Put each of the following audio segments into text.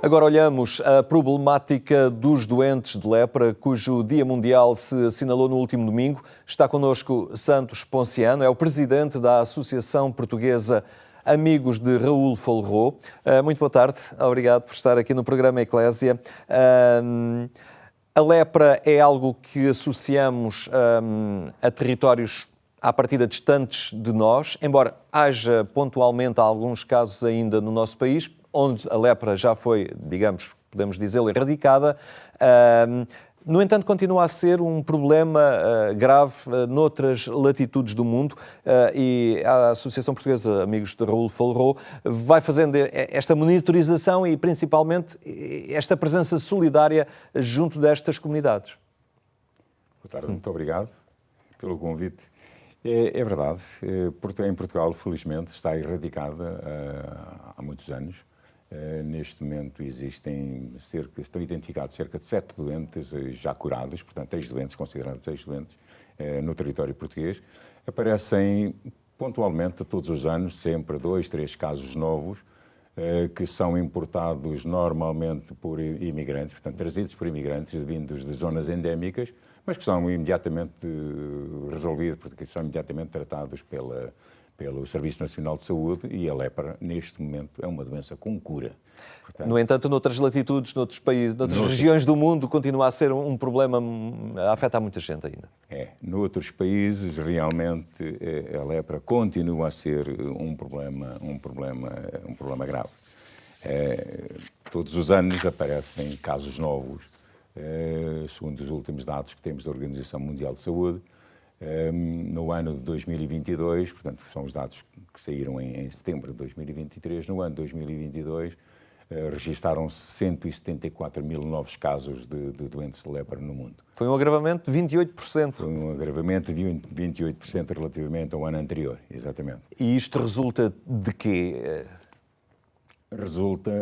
Agora olhamos a problemática dos doentes de lepra, cujo Dia Mundial se assinalou no último domingo. Está connosco Santos Ponciano, é o presidente da Associação Portuguesa Amigos de Raul Folrot. Muito boa tarde, obrigado por estar aqui no programa Eclésia. A lepra é algo que associamos a territórios à partida distantes de nós, embora haja pontualmente alguns casos ainda no nosso país, onde a lepra já foi, digamos, podemos dizê-lo, erradicada. No entanto, continua a ser um problema grave noutras latitudes do mundo e a Associação Portuguesa Amigos de Raul Folrot vai fazendo esta monitorização e, principalmente, esta presença solidária junto destas comunidades. Boa tarde, muito obrigado pelo convite. É verdade, em Portugal, felizmente, está erradicada há muitos anos. Neste momento estão identificados cerca de 7 doentes já curados, portanto, ex-doentes, considerados ex-doentes, no território português. Aparecem pontualmente, todos os anos, sempre 2, 3 casos novos, que são importados normalmente por imigrantes, portanto, trazidos por imigrantes vindos de zonas endémicas, mas que são imediatamente resolvidos, porque são imediatamente tratados pelo Serviço Nacional de Saúde, e a lepra, neste momento, é uma doença com cura. Portanto, no entanto, noutras latitudes, noutros países, noutras regiões do mundo, continua a ser um problema a afetar muita gente ainda. Noutros países, realmente, a lepra continua a ser um problema grave. Todos os anos aparecem casos novos, segundo os últimos dados que temos da Organização Mundial de Saúde. No ano de 2022, portanto, são os dados que saíram em setembro de 2023, no ano de 2022 registaram-se 174 mil novos casos de doentes de lepra no mundo. Foi um agravamento de 28%. Foi um agravamento de 28% relativamente ao ano anterior, exatamente. E isto resulta de quê?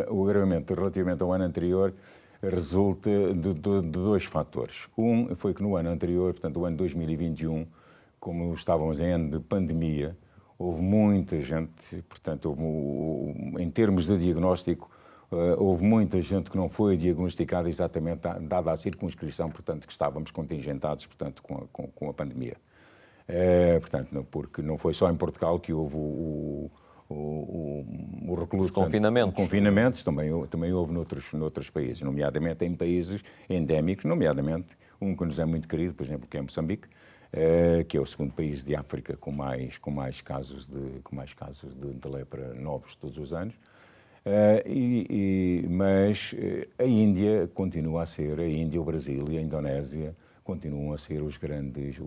O agravamento relativamente ao ano anterior resulta de 2 fatores. Um foi que no ano anterior, portanto, o ano 2021, como estávamos em ano de pandemia, houve muita gente, portanto, em termos de diagnóstico, houve muita gente que não foi diagnosticada exatamente dada a circunscrição, portanto, que estávamos contingentados, portanto, com a pandemia. Portanto, porque não foi só em Portugal que houve o recluso, confinamentos também houve noutros países, nomeadamente em países endémicos, nomeadamente um que nos é muito querido, por exemplo, que é Moçambique, que é o segundo país de África com mais casos de lepra novos todos os anos. Mas a Índia continua a ser, o Brasil e a Indonésia continuam a ser os grandes,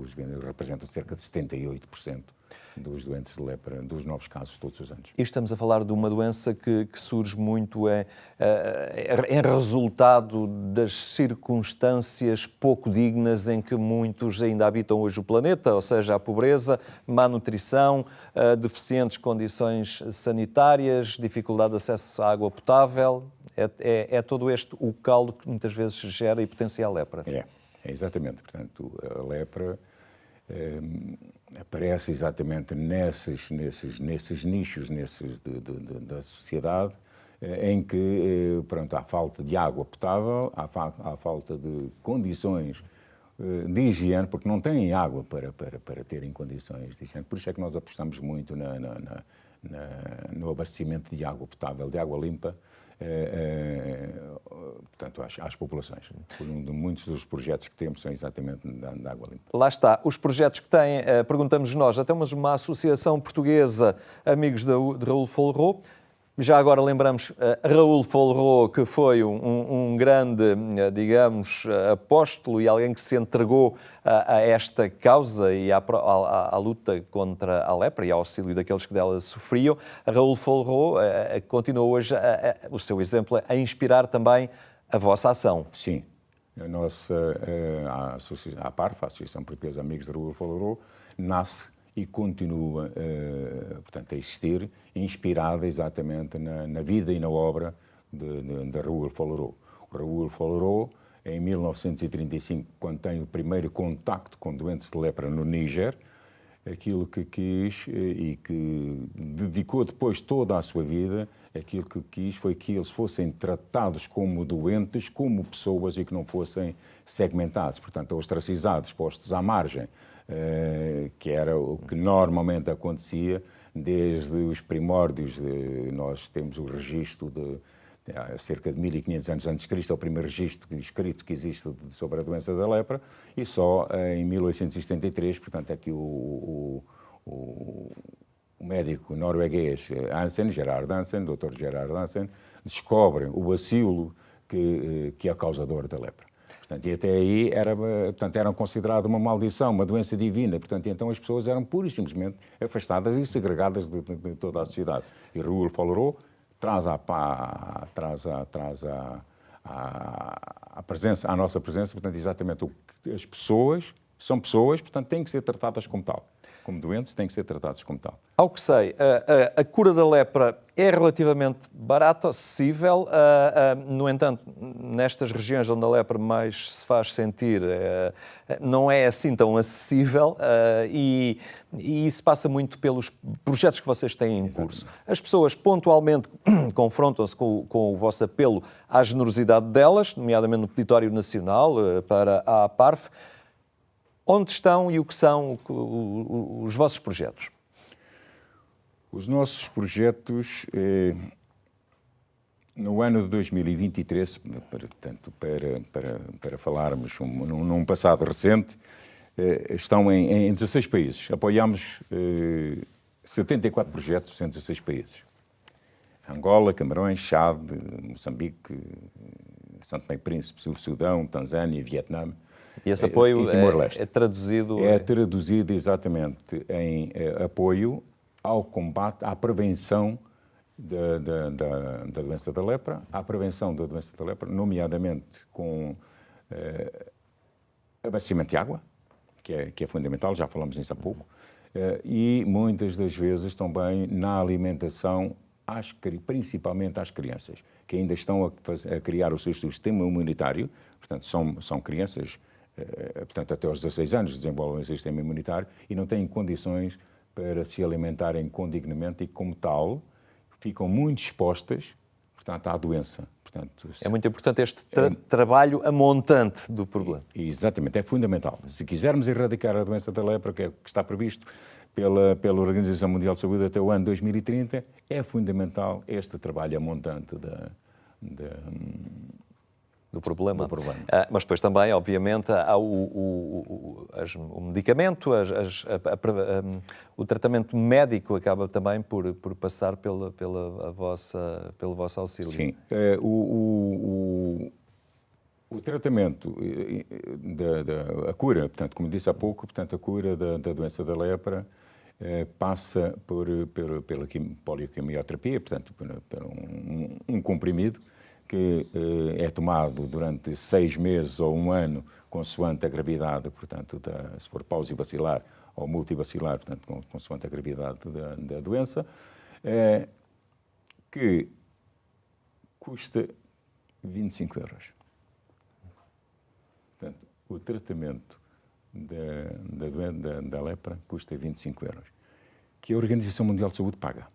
representam cerca de 78% dos doentes de lepra, dos novos casos todos os anos. E estamos a falar de uma doença que surge muito em resultado das circunstâncias pouco dignas em que muitos ainda habitam hoje o planeta, ou seja, a pobreza, má nutrição, deficientes condições sanitárias, dificuldade de acesso à água potável. É todo este o caldo que muitas vezes gera e potencia a lepra. É exatamente. Portanto, a lepra aparece exatamente nesses nichos da sociedade em que, pronto, há falta de água potável, há falta de condições de higiene, porque não têm água para terem condições de higiene. Por isso é que nós apostamos muito no abastecimento de água potável, de água limpa, portanto, às populações. Muitos dos projetos que temos são exatamente da água limpa. Lá está. Os projetos que têm, perguntamos nós, até uma associação portuguesa, Amigos de Raul Folrot. Já agora lembramos Raul Folrot, que foi um grande, digamos, apóstolo e alguém que se entregou a esta causa e à luta contra a lepra e ao auxílio daqueles que dela sofriam. Raul Folrot continua hoje o seu exemplo a inspirar também a vossa ação. Sim. A APARF, a Associação Portuguesa Amigos de Raul Folrot, nasce e continua, portanto, a existir, inspirada exatamente na vida e na obra de Raul Folrot. Raul Folrot, em 1935, quando tem o primeiro contacto com doentes de lepra no Níger, aquilo que quis e que dedicou depois toda a sua vida, aquilo que quis foi que eles fossem tratados como doentes, como pessoas e que não fossem segmentados, portanto, ostracizados, postos à margem, que era o que normalmente acontecia desde os primórdios. Nós temos o registro de há cerca de 1500 anos antes de Cristo, é o primeiro registro escrito que existe sobre a doença da lepra, e só em 1873, portanto, é que o médico norueguês Hansen, Gerard Hansen, Dr. Gerard Hansen, descobre o bacilo que é o causador da lepra. Portanto, e até aí eram consideradas uma maldição, uma doença divina. Portanto, e então as pessoas eram pura e simplesmente afastadas e segregadas de toda a sociedade. E Raoul Follereau traz à nossa presença, portanto, exatamente o que as pessoas são pessoas, portanto, têm que ser tratadas como tal. Como doentes, têm que ser tratados como tal. Ao que sei, a cura da lepra é relativamente barata, acessível. No entanto, nestas regiões onde a lepra mais se faz sentir, não é assim tão acessível e isso passa muito pelos projetos que vocês têm em curso. As pessoas pontualmente confrontam-se com o vosso apelo à generosidade delas, nomeadamente no Peditório Nacional para a APARF. Onde estão e o que são os vossos projetos? Os nossos projetos, no ano de 2023, portanto, para falarmos num passado recente, estão em 16 países. Apoiamos 74 projetos em 16 países. Angola, Camarões, Chad, Moçambique, São Tomé e Príncipe, Sudão, Tanzânia, Vietnã. E esse apoio é traduzido? É traduzido exatamente em apoio ao combate, à prevenção da doença da lepra, nomeadamente com abastecimento de água, que é fundamental, já falamos nisso há pouco, e muitas das vezes também na alimentação, principalmente às crianças, que ainda estão a criar o seu sistema imunitário, portanto, são crianças, portanto, até aos 16 anos desenvolvem o seu sistema imunitário e não têm condições para se alimentarem condignamente e, como tal, ficam muito expostas, portanto, à doença. Portanto, é muito importante este trabalho a montante do problema. Exatamente, é fundamental. Se quisermos erradicar a doença da lepra, que está previsto pela Organização Mundial de Saúde até o ano 2030, é fundamental este trabalho a montante do problema. Mas depois também, obviamente, há o medicamento, o tratamento médico acaba também por passar pelo vosso auxílio. Sim. O tratamento, a cura, portanto, como disse há pouco, portanto, a cura da doença da lepra passa pela polioquimioterapia, portanto, por um comprimido que é tomado durante 6 meses ou 1 ano, consoante a gravidade, portanto, se for pausibacilar ou multibacilar, portanto, consoante a gravidade da doença, que custa 25 euros. Portanto, o tratamento da lepra custa 25 euros, que a Organização Mundial de Saúde paga.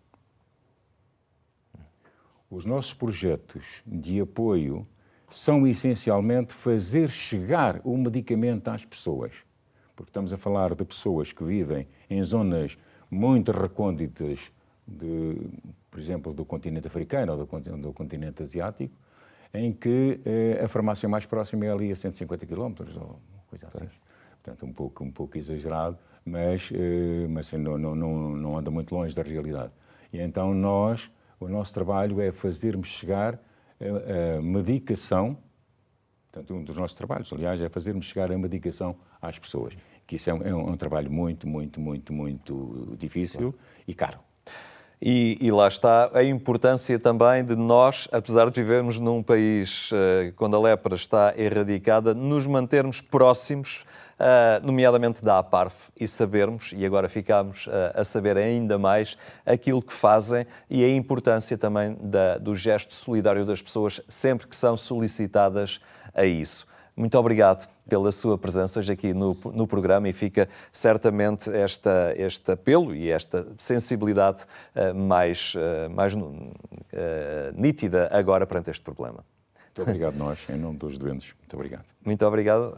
Os nossos projetos de apoio são essencialmente fazer chegar o medicamento às pessoas, porque estamos a falar de pessoas que vivem em zonas muito recônditas, por exemplo, do continente africano ou do continente asiático, em que a farmácia mais próxima é ali a 150 km, ou coisa assim. Portanto, um pouco exagerado, mas não anda muito longe da realidade. E então o nosso trabalho é fazermos chegar a medicação, portanto, um dos nossos trabalhos, aliás, é fazermos chegar a medicação às pessoas, que isso é um trabalho muito difícil e caro. E lá está a importância também de nós, apesar de vivermos num país quando a lepra está erradicada, nos mantermos próximos, nomeadamente da APARF, e sabermos, e agora ficamos a saber ainda mais, aquilo que fazem e a importância também do gesto solidário das pessoas sempre que são solicitadas a isso. muito obrigado pela sua presença hoje aqui no programa, e fica certamente este apelo e esta sensibilidade mais nítida agora perante este problema. Muito obrigado nós, em nome dos doentes. Muito obrigado. Muito obrigado.